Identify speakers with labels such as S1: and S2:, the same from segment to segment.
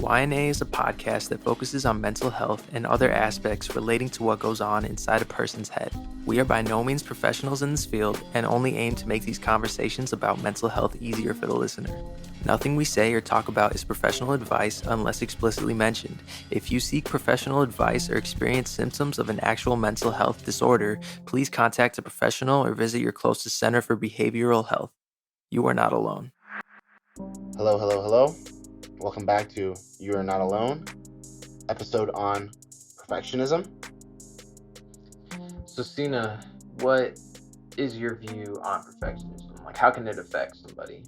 S1: YNA is a podcast that focuses on mental health and other aspects relating to what goes on inside a person's head. We are by no means professionals in this field and only aim to make these conversations about mental health easier for the listener. Nothing we say or talk about is professional advice unless explicitly mentioned. If you seek professional advice or experience symptoms of an actual mental health disorder, please contact a professional or visit your closest center for behavioral health. You are not alone.
S2: Hello, hello, hello. Welcome back to You Are Not Alone, episode on perfectionism.
S3: So, Sina, what is your view on perfectionism? Like, how can it affect somebody?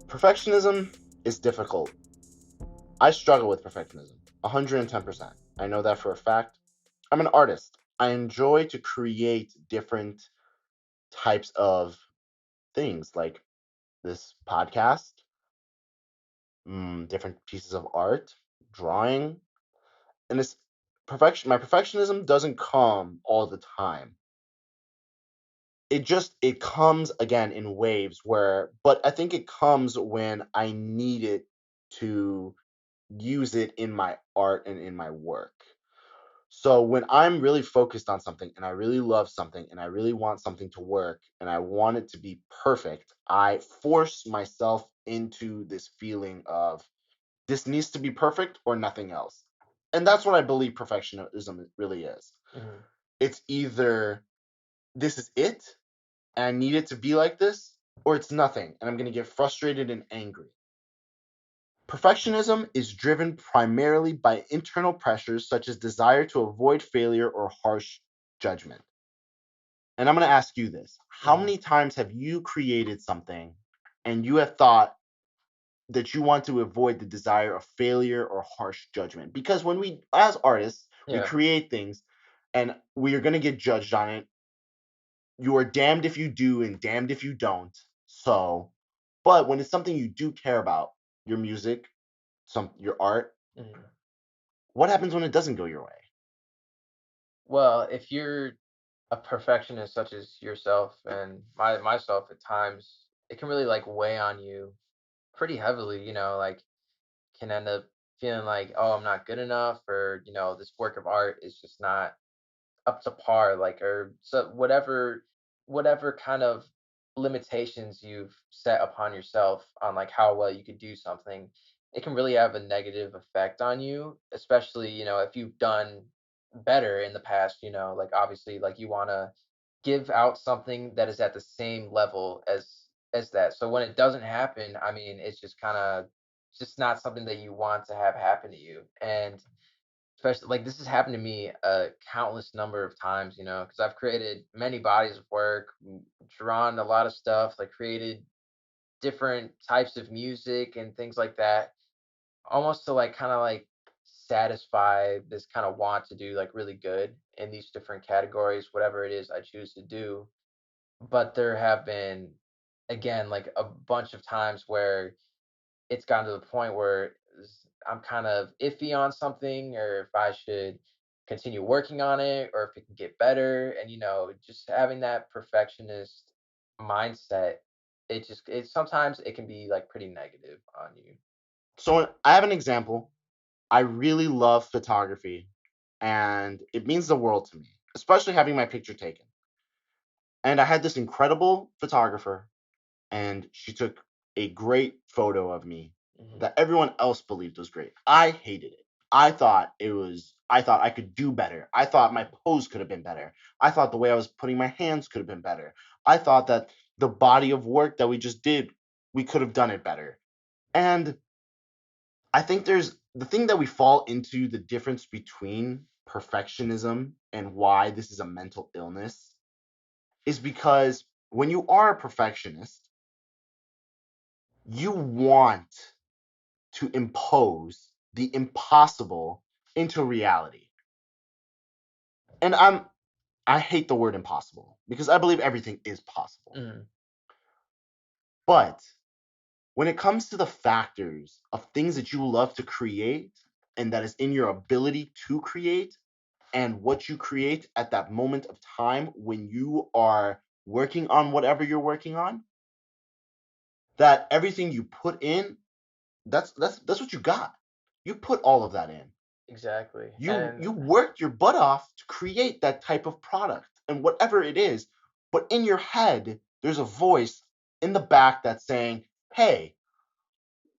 S2: Perfectionism is difficult. I struggle with perfectionism 110%. I know that for a fact. I'm an artist. I enjoy to create different types of things like this podcast, different pieces of art, drawing, and it's perfection. My perfectionism doesn't come all the time. It comes again in waves but I think it comes when I need it to use it in my art and in my work. So when I'm really focused on something and I really love something and I really want something to work and I want it to be perfect, I force myself into this feeling of this needs to be perfect or nothing else. And that's what I believe perfectionism really is.
S3: Mm-hmm.
S2: It's either this is it and I need it to be like this, or it's nothing, and I'm going to get frustrated and angry. Perfectionism is driven primarily by internal pressures such as desire to avoid failure or harsh judgment. And I'm going to ask you this. How many times have you created something and you have thought that you want to avoid the desire of failure or harsh judgment? Because when we, as artists, we create things and we are going to get judged on it. You are damned if you do and damned if you don't. So, but when it's something you do care about, your music, your art, what happens when it doesn't go your way?
S3: Well, if you're a perfectionist such as yourself and myself at times, it can really like weigh on you pretty heavily, like can end up feeling like, oh, I'm not good enough, or this work of art is just not up to par, like, or so whatever kind of limitations you've set upon yourself on like how well you could do something, it can really have a negative effect on you, especially if you've done better in the past. Like obviously, like you want to give out something that is at the same level as that. So when it doesn't happen, I mean, it's just kind of just not something that you want to have happen to you. And especially like this has happened to me a countless number of times, because I've created many bodies of work, drawn a lot of stuff, like created different types of music and things like that, almost to like kind of like satisfy this kind of want to do like really good in these different categories, whatever it is I choose to do. But there have been, again, like a bunch of times where it's gotten to the point where I'm kind of iffy on something, or if I should continue working on it, or if it can get better. And just having that perfectionist mindset, it sometimes it can be like pretty negative on you.
S2: So I have an example. I really love photography and it means the world to me, especially having my picture taken. And I had this incredible photographer and she took a great photo of me that everyone else believed was great. I hated it. I thought I could do better. I thought my pose could have been better. I thought the way I was putting my hands could have been better. I thought that the body of work that we just did, we could have done it better. And I think there's the thing that we fall into the difference between perfectionism and why this is a mental illness is because when you are a perfectionist, you want to impose the impossible into reality. And I hate the word impossible because I believe everything is possible. But when it comes to the factors of things that you love to create and that is in your ability to create and what you create at that moment of time when you are working on whatever you're working on, that everything you put in That's what you got. You put all of that in.
S3: Exactly.
S2: You worked your butt off to create that type of product and whatever it is, but in your head there's a voice in the back that's saying, "Hey,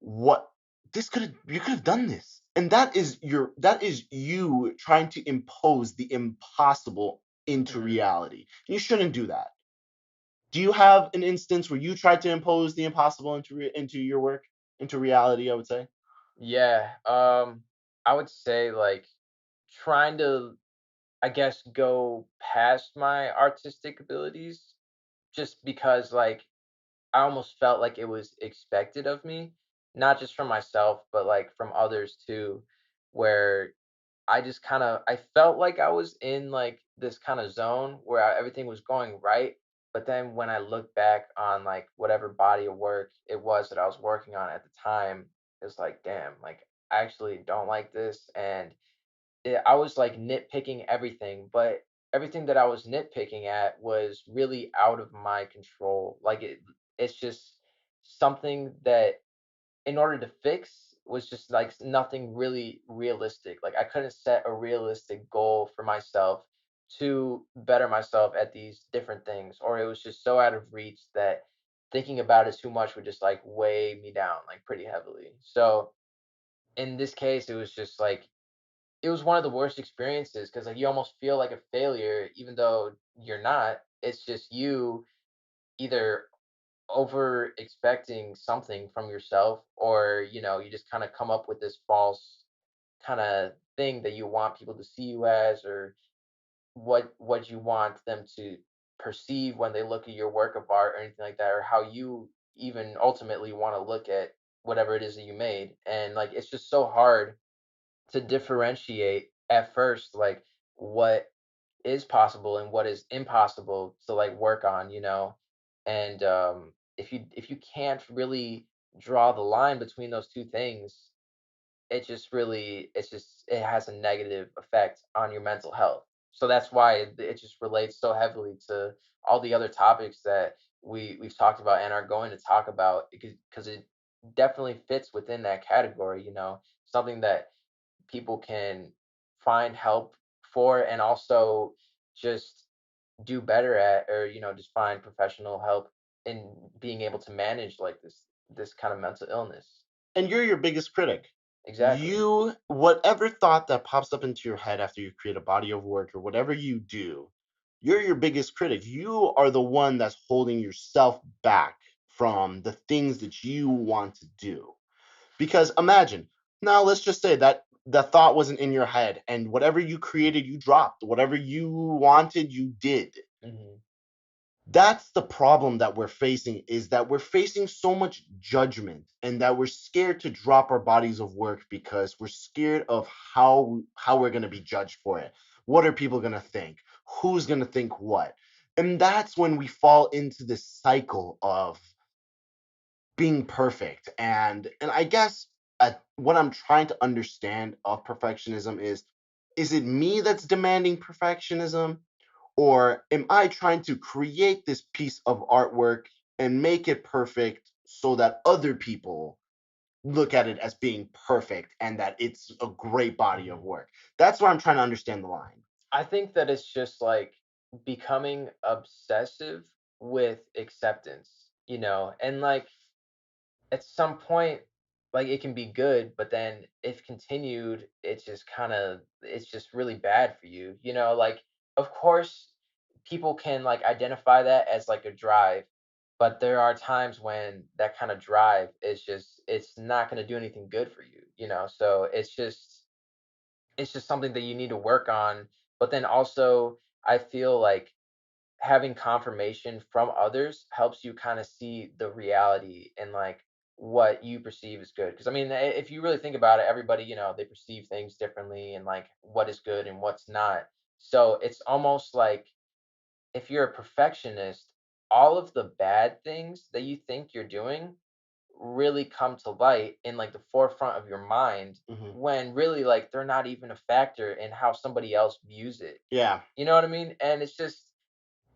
S2: what this could have you could have done this." And that is you trying to impose the impossible into
S3: Mhm.
S2: reality. You shouldn't do that. Do you have an instance where you tried to impose the impossible into your work, into reality, I would say?
S3: Yeah, I would say, like, trying to, I guess, go past my artistic abilities just because, like, I almost felt like it was expected of me, not just from myself, but, like, from others too, where I felt like I was in, like, this kinda zone where everything was going right, but then when I look back on, like, whatever body of work it was that I was working on at the time, it's like, "Damn, like, I actually don't like this," and I was, like, nitpicking everything, but everything that I was nitpicking at was really out of my control. Like, it's just something that in order to fix was just like nothing really realistic. Like I couldn't set a realistic goal for myself to better myself at these different things, or it was just so out of reach that thinking about it too much would just like weigh me down like pretty heavily. So in this case, it was just like it was one of the worst experiences because like you almost feel like a failure even though you're not. It's just you either over expecting something from yourself or you just kind of come up with this false kind of thing that you want people to see you as or what you want them to perceive when they look at your work of art or anything like that or how you even ultimately want to look at whatever it is that you made and like it's just so hard to differentiate at first like what is possible and what is impossible to like work on, and if you can't really draw the line between those two things, it has a negative effect on your mental health. So that's why it just relates so heavily to all the other topics that we've talked about and are going to talk about because it definitely fits within that category, something that people can find help for and also just do better at or just find professional help in being able to manage like this kind of mental illness.
S2: And you're your biggest critic.
S3: Exactly.
S2: You whatever thought that pops up into your head after you create a body of work or whatever you do, you're your biggest critic. You are the one that's holding yourself back from the things that you want to do. Because imagine, now let's just say that the thought wasn't in your head and whatever you created, you dropped. Whatever you wanted, you did.
S3: Hmm.
S2: That's the problem that we're facing, is that we're facing so much judgment and that we're scared to drop our bodies of work because we're scared of how we're going to be judged for it. What are people going to think? Who's going to think what? And that's when we fall into this cycle of being perfect. And I guess what I'm trying to understand of perfectionism is it me that's demanding perfectionism, or am I trying to create this piece of artwork and make it perfect so that other people look at it as being perfect and that it's a great body of
S3: Hmm.
S2: work? That's where I'm trying to understand the line.
S3: I think that it's just like becoming obsessive with acceptance, and like at some point, like it can be good, but then if continued, it's just really bad for you. Like of course people can like identify that as like a drive, but there are times when that kind of drive is just it's not going to do anything good for you, so it's just something that you need to work on. But then also I feel like having confirmation from others helps you kind of see the reality and like what you perceive as good. Because I mean, if you really think about it, everybody, they perceive things differently and like what is good and what's not. So it's almost like if you're a perfectionist, all of the bad things that you think you're doing really come to light in like the forefront of your mind
S2: Hmm.
S3: when really like they're not even a factor in how somebody else views it.
S2: Yeah.
S3: You know what I mean? And it's just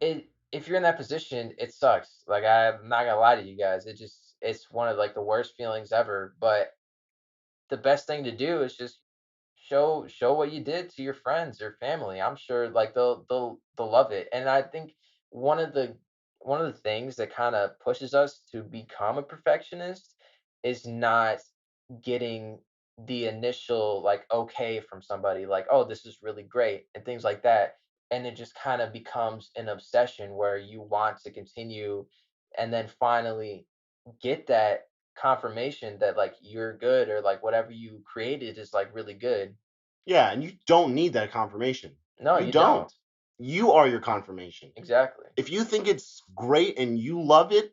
S3: it if you're in that position, it sucks. Like I'm not gonna lie to you guys. It's one of like the worst feelings ever. But the best thing to do is just show what you did to your friends or family. I'm sure like they'll love it. And I think one of the one of the things that kind of pushes us to become a perfectionist is not getting the initial like okay from somebody like, oh, this is really great and things like that. And it just kind of becomes an obsession where you want to continue and then finally get that confirmation that like you're good or like whatever you created is like really good.
S2: Yeah, and you don't need that confirmation.
S3: No,
S2: You
S3: you
S2: don't.
S3: don't.
S2: You are your confirmation.
S3: Exactly.
S2: If you think it's great and you love it,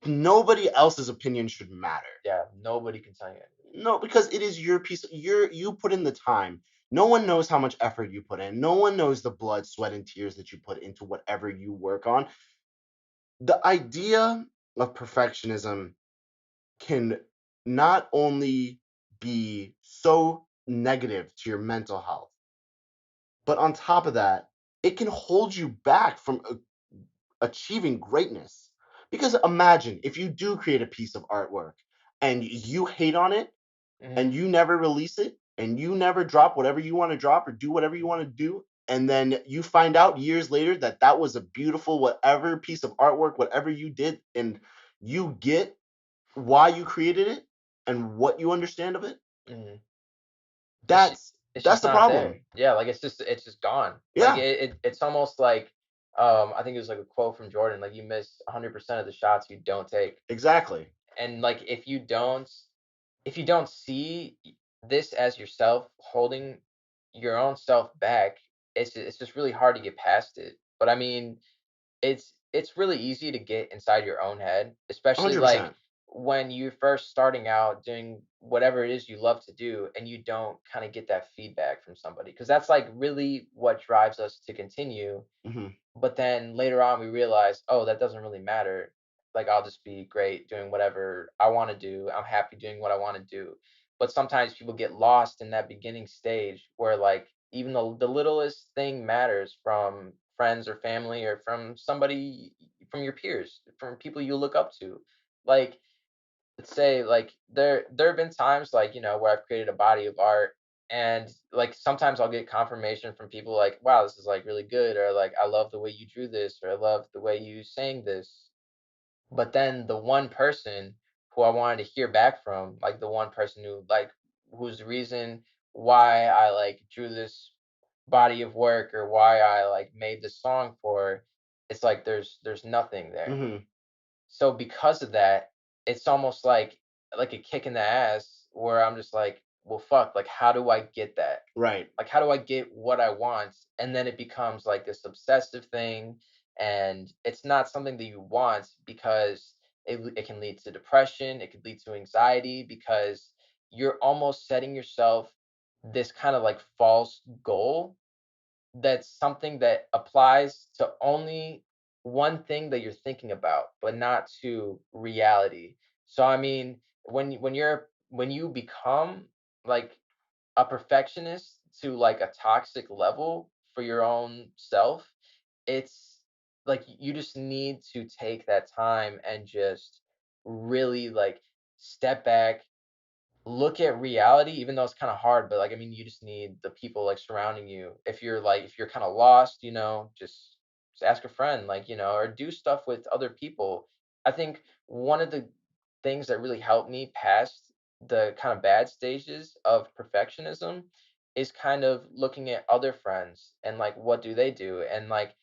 S2: nobody else's opinion should matter.
S3: Yeah, nobody can tell you anything.
S2: No, because it is your piece. You put in the time. No one knows how much effort you put in. No one knows the blood, sweat, and tears that you put into whatever you work on. The idea of perfectionism can not only be so negative to your mental health, but on top of that, it can hold you back from achieving greatness. Because imagine if you do create a piece of artwork and you hate on it
S3: Hmm.
S2: and you never release it and you never drop whatever you want to drop or do whatever you want to do, and then you find out years later that that was a beautiful whatever piece of artwork, whatever you did, and you get why you created it and what you understand of it,
S3: Hmm. It's ju-
S2: that's
S3: it's
S2: that's
S3: just
S2: the
S3: not there.
S2: problem.
S3: Yeah, like it's just gone. Like
S2: Yeah,
S3: it's almost like I think it was like a quote from Jordan, like you miss 100% of the shots you don't take.
S2: exactly.
S3: And like if you don't see this as yourself holding your own self back, it's just really hard to get past it. But I mean, it's really easy to get inside your own head, especially like
S2: 100%.
S3: when you're first starting out doing whatever it is you love to do and you don't kind of get that feedback from somebody because that's like really what drives us to continue.
S2: Hmm.
S3: But then later on, we realize, oh, that doesn't really matter. Like, I'll just be great doing whatever I want to do. I'm happy doing what I want to do. But sometimes people get lost in that beginning stage where, like, even the littlest thing matters from friends or family or from somebody, from your peers, from people you look up to. Like, let's say like there have been times like where I've created a body of art and like sometimes I'll get confirmation from people like wow this is like really good or like I love the way you drew this or I love the way you sang this, but then the one person who I wanted to hear back from, like the one person who like who's the reason why I like drew this body of work or why I like made this song for, it's like there's nothing there.
S2: Hmm.
S3: So because of that, it's almost like a kick in the ass where I'm just like, well, fuck, like how do I get that?
S2: Right.
S3: Like how do I get what I want? And then it becomes like this obsessive thing, and it's not something that you want because it can lead to depression. It could lead to anxiety because you're almost setting yourself this kind of like false goal that's something that applies to only one thing that you're thinking about, but not to reality. So I mean, when you become like a perfectionist to like a toxic level for your own self, it's like you just need to take that time and just really like step back, look at reality, even though it's kind of hard, but like I mean, you just need the people like surrounding you. If you're kind of lost, just ask a friend, like, or do stuff with other people. I think one of the things that really helped me past the kind of bad stages of perfectionism is kind of looking at other friends and like what do they do? And like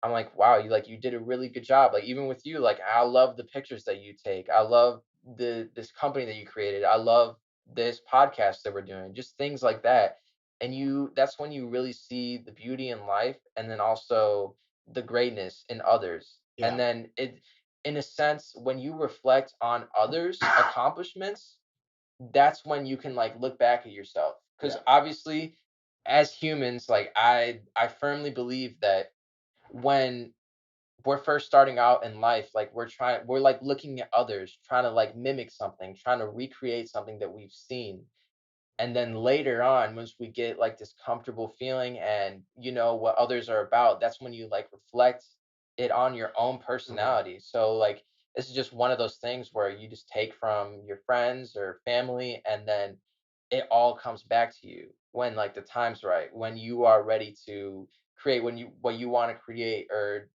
S3: I'm like, wow, you did a really good job. Like even with you, like I love the pictures that you take. I love this company that you created. I love this podcast that we're doing. Just things like that. And that's when you really see the beauty in life and then also the greatness in others. And
S2: Yeah.
S3: then it in a sense, when you reflect on others' accomplishments, that's when you can like look back at yourself. Because
S2: Yeah.
S3: obviously as humans, like I firmly believe that when we're first starting out in life, like we're like looking at others, trying to like mimic something, trying to recreate something that we've seen. And then later on, once we get like this comfortable feeling and you know what others are about, that's when you like reflect it on your own
S2: Mhm.
S3: personality. So like This is just one of those things where you just take from your friends or family, and then it all comes back to you when like the time's right, when you are ready to create when you what you want to create, or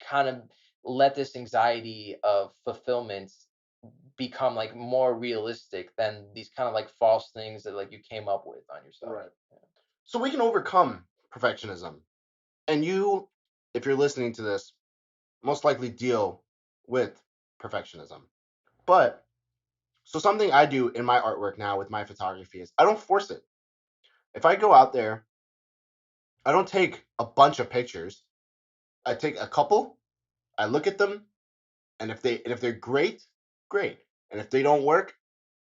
S3: kind of let this anxiety of fulfillment become like more realistic than these kind of like false things that like you came up with on yourself.
S2: Right. So we can overcome perfectionism. And you, if you're listening to this, most likely deal with perfectionism. But so something I do in my artwork now with my photography is I don't force it. If I go out there, I don't take a bunch of pictures. I take a couple, I look at them, and if they're great, great. And if they don't work,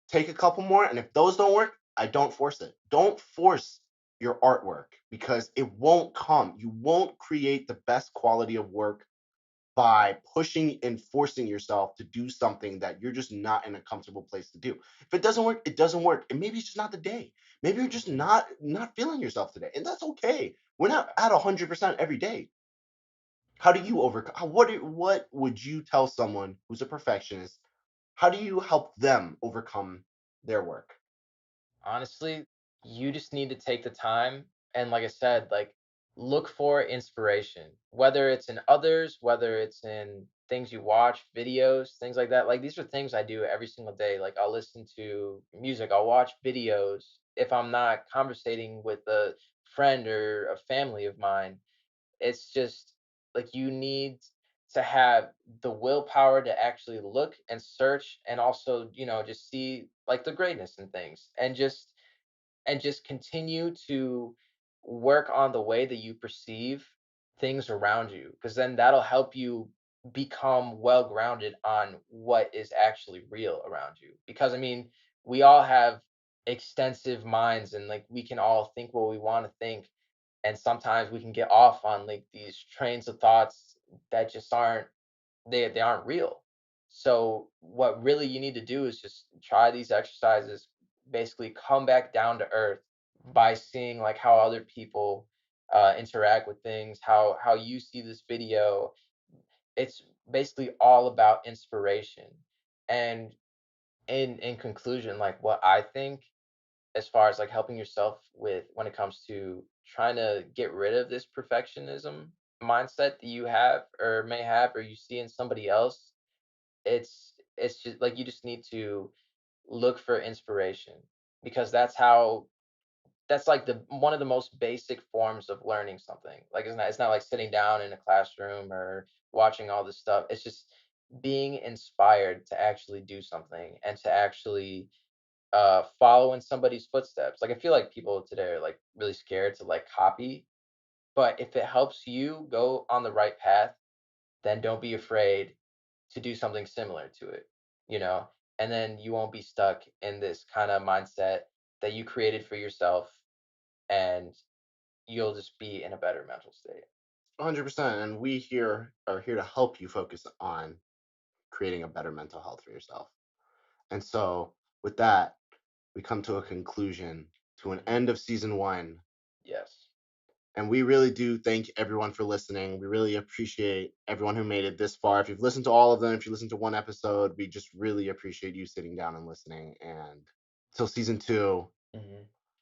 S2: take a couple more. And if those don't work, I don't force it. Don't force your artwork because it won't come. You won't create the best quality of work by pushing and forcing yourself to do something that you're just not in a comfortable place to do. If it doesn't work, it doesn't work. And maybe it's just not the day. Maybe you're just
S3: Mhm.
S2: not feeling yourself today. And that's okay. We're not at 100% every day. How do you overcome what would you tell someone who's a perfectionist? How do you help them overcome their work?
S3: Honestly, you just need to take the time and, like I said, like, look for inspiration, whether it's in others, whether it's in things you watch, videos, things like that. Like, these are things I do every single day. Like, I'll listen to music, I'll watch videos. If I'm not conversating with a friend or a family of mine, it's just like you need to have the willpower to actually look and search, and also, just see like the greatness in things, and just continue to work on the way that you perceive things around you, because then that'll help you become well grounded on what is actually real around you. Because I mean, we all have extensive minds, and like we can all think what we want to think, and sometimes we can get off on like these trains of thoughts that just aren't, they aren't real. So what really you need to do is just try these exercises, basically come back down to earth by seeing like how other people interact with things, how you see this video. It's basically all about inspiration. And in conclusion, like what I think as far as like helping yourself with when it comes to trying to get rid of this perfectionism mindset that you have or may have or you see in somebody else, it's just like you just need to look for inspiration, because that's like the one of the most basic forms of learning something. Like it's not like sitting down in a classroom or watching all this stuff. It's just being inspired to actually do something and to actually follow in somebody's footsteps. Like I feel like people today are like really scared to like copy, but if it helps you go on the right path, then don't be afraid to do something similar to it, you know? And then you won't be stuck in this kind of mindset that you created for yourself, and you'll just be in a better mental state.
S2: 100%. And we here are here to help you focus on creating a better mental health for yourself. And so, with that, we come to a conclusion, to an
S3: Mhm.
S2: end of season one.
S3: Yes.
S2: And we really do thank everyone for listening. We really appreciate everyone who made it this far. If you've listened to all of them, if you listened to one episode, we just really appreciate you sitting down and listening. And till season two,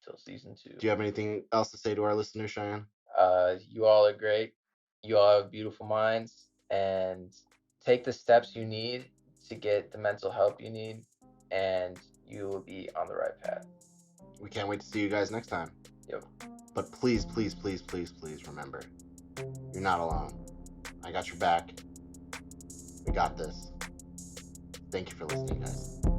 S3: Till season two.
S2: do you have anything else to say to our listeners, Cheyenne?
S3: You all are great. You all have beautiful minds, and take the steps you need to get the mental help you need, and you will be on the right path.
S2: We can't wait to see you guys next time.
S3: Yep.
S2: But please, please, please, please, please remember, you're not alone. I got your back. We got this. Thank you for listening, guys.